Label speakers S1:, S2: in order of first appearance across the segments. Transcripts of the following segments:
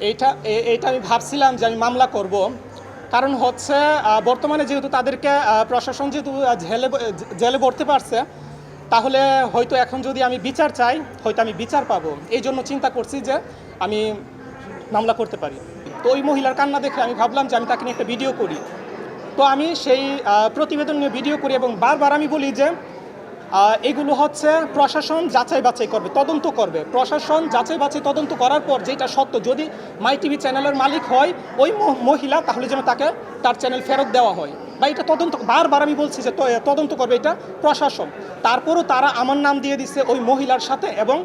S1: এইটা আমি ভাবছিলাম যে আমি মামলা করব, কারণ হচ্ছে বর্তমানে যেহেতু তাদেরকে প্রশাসন যেহেতু জেলে ভরতে পারছে, তাহলে হয়তো এখন যদি আমি বিচার চাই হয়তো আমি বিচার পাবো। এই জন্য চিন্তা করছি যে আমি মামলা করতে পারি। তো ওই মহিলার কান্না দেখে আমি ভাবলাম যে আমি তাকে নিয়ে একটা ভিডিও করি। তো আমি সেই প্রতিবেদন নিয়ে ভিডিও করি এবং বারবার আমি বলি যে এগুলো হচ্ছে প্রশাসন যাচাই বাছাই করবে, তদন্ত করবে। প্রশাসন যাচাই বাছাই তদন্ত করার পর যেটা সত্য, যদি মাই টিভি চ্যানেলের মালিক হয় ওই মহিলা, তাহলে যেন তাকে তার চ্যানেল ফেরত দেওয়া হয়, বা এটা তদন্ত। বারবার আমি বলছি যে তদন্ত করবে এটা প্রশাসন। তারপরও তারা আমার নাম দিয়ে দিচ্ছে ওই মহিলার সাথে এবং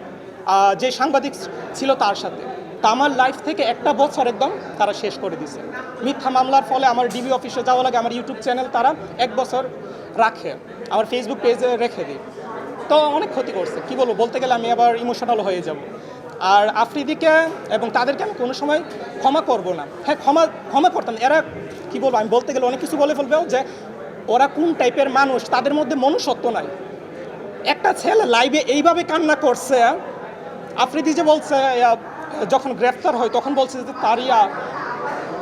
S1: যে সাংবাদিক ছিল তার সাথে। তা আমার লাইফ থেকে একটা বছর একদম তারা শেষ করে দিছে। মিথ্যা মামলার ফলে আমার ডিবি অফিসে যাওয়া লাগে, আমার ইউটিউব চ্যানেল তারা 1 বছর রাখে, আমার ফেসবুক পেজে রেখে দিই। তো অনেক ক্ষতি করছে, কী বলবো, বলতে গেলে আমি আবার ইমোশনাল হয়ে যাব। আর আফ্রিদিকে এবং তাদেরকে আমি কোনো সময় ক্ষমা করব না। হ্যাঁ, ক্ষমা করতাম। এরা কী বলবো, আমি বলতে গেলে অনেক কিছু বলে ফেলবেও, যে ওরা কোন টাইপের মানুষ, তাদের মধ্যে মনুষ্যত্ব নাই। একটা ছেলে লাইভে এইভাবে কান্না করছে। আফ্রিদি যে বলছে যখন গ্রেফতার হয় তখন বলছে যে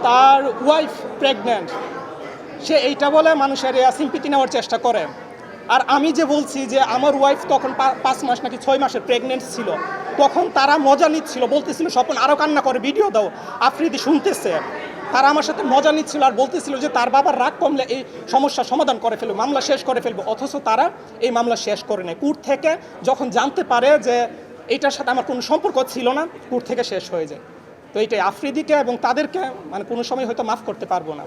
S1: তার ওয়াইফ প্রেগনেন্ট, সে এইটা বলে মানুষের সিম্পিতি নেওয়ার চেষ্টা করে। আর আমি যে বলছি যে আমার ওয়াইফ তখন 5 মাস নাকি 6 মাসের প্রেগনেন্ট ছিল, তখন তারা মজা নিচ্ছিল, বলতেছিল স্বপন আরও কান্না করে ভিডিও দাও। আফ্রিদি শুনতেছে, তারা আমার সাথে মজা নিচ্ছিল আর বলতেছিল যে তার বাবার রাগ কমলে এই সমস্যার সমাধান করে ফেলবে, মামলা শেষ করে ফেলবে। অথচ তারা এই মামলা শেষ করে নেয়। কোর্ট থেকে যখন জানতে পারে যে এটার সাথে আমার কোনো সম্পর্ক ছিল না, কোর্ট থেকে শেষ হয়ে যায়। তো এইটাই আফ্রিদিকে এবং তাদেরকে মানে কোনো সময় হয়তো মাফ করতে পারবো না।